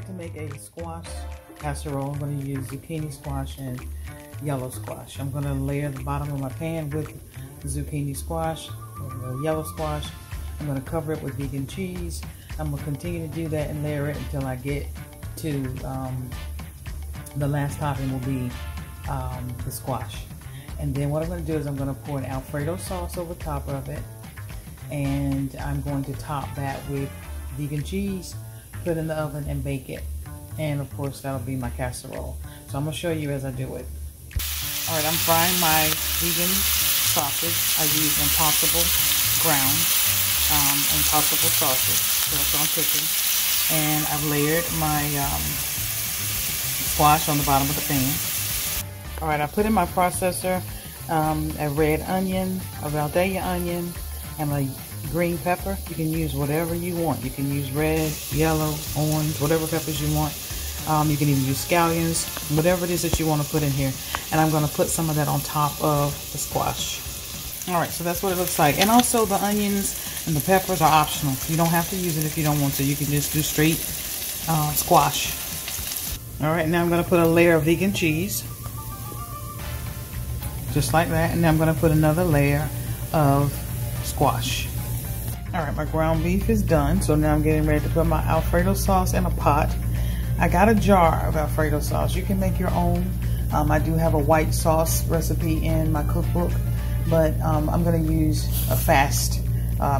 like to make a squash casserole. I'm going to use zucchini squash and yellow squash. I'm going to layer the bottom of my pan with the zucchini squash, the yellow squash. I'm going to cover it with vegan cheese. I'm going to continue to do that and layer it until I get to the last topping will be the squash. And then what I'm going to do is I'm going to pour an Alfredo sauce over top of it, and I'm going to top that with vegan cheese, put it in the oven and bake it. And of course that'll be my casserole. So I'm going to show you as I do it. Alright, I'm frying my vegan sausage. I use Impossible ground Impossible sausage. So that's what I'm cooking. And I've layered my squash on the bottom of the pan. Alright, I put in my processor a red onion, a Valdeia onion, and a green pepper. You can use whatever you want. You can use red, yellow, orange, whatever peppers you want. You can even use scallions, whatever it is that you want to put in here. And I'm going to put some of that on top of the squash. Alright, so that's what it looks like. And also the onions and the peppers are optional. You don't have to use it if you don't want to. You can just do straight squash. Alright, now I'm going to put a layer of vegan cheese. Just like that. And then I'm going to put another layer of squash. Alright, my ground beef is done. So now I'm getting ready to put my Alfredo sauce in a pot. I got a jar of Alfredo sauce. You can make your own. I do have a white sauce recipe in my cookbook, but I'm going to use a fast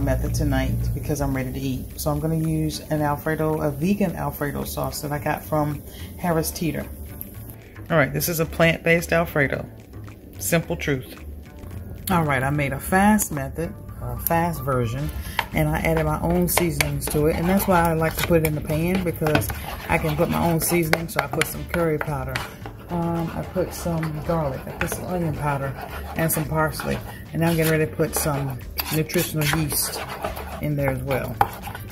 method tonight because I'm ready to eat. So I'm going to use a vegan Alfredo sauce that I got from Harris Teeter. Alright, this is a plant-based Alfredo. Simple truth. Alright, I made a fast method, a fast version, and I added my own seasonings to it, and that's why I like to put it in the pan, because I can put my own seasoning. So I put some curry powder, I put some garlic, I put some onion powder, and some parsley, and now I'm getting ready to put some nutritional yeast in there as well.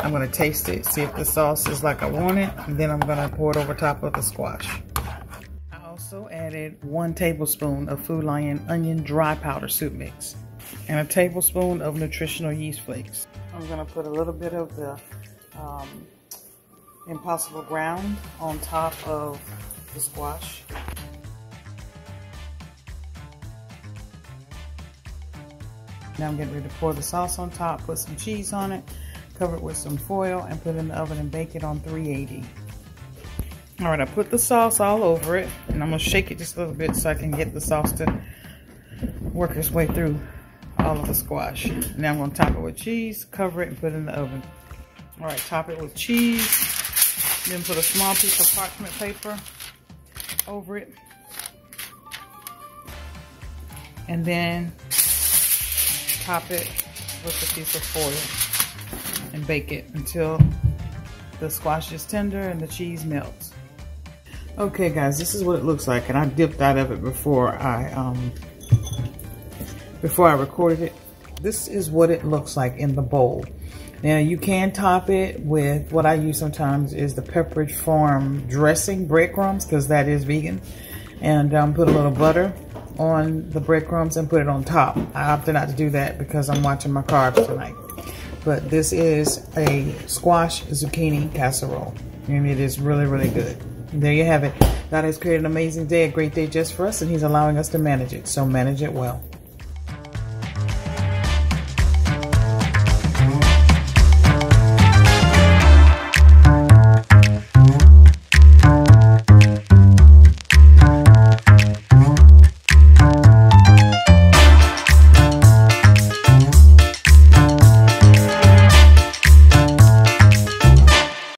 I'm going to taste it, see if the sauce is like I want it, and then I'm going to pour it over top of the squash. I also added 1 tablespoon of Food Lion onion dry powder soup mix and a tablespoon of nutritional yeast flakes. I'm going to put a little bit of the Impossible ground on top of the squash. Now I'm getting ready to pour the sauce on top, put some cheese on it, cover it with some foil, and put it in the oven and bake it on 380. Alright, I put the sauce all over it, and I'm going to shake it just a little bit so I can get the sauce to work its way through all of the squash. Now I'm going to top it with cheese, cover it, and put it in the oven. Alright, top it with cheese, then put a small piece of parchment paper over it, and then top it with a piece of foil and bake it until the squash is tender and the cheese melts. Okay guys, this is what it looks like, and I dipped out of it before I recorded it. This is what it looks like in the bowl. Now you can top it with, what I use sometimes is the Pepperidge Farm dressing breadcrumbs, because that is vegan, and put a little butter on the breadcrumbs and put it on top. I opted not to do that because I'm watching my carbs tonight. But this is a squash zucchini casserole, and it is really, really good. And there you have it. God has created an amazing day, a great day just for us, and He's allowing us to manage it. So manage it well.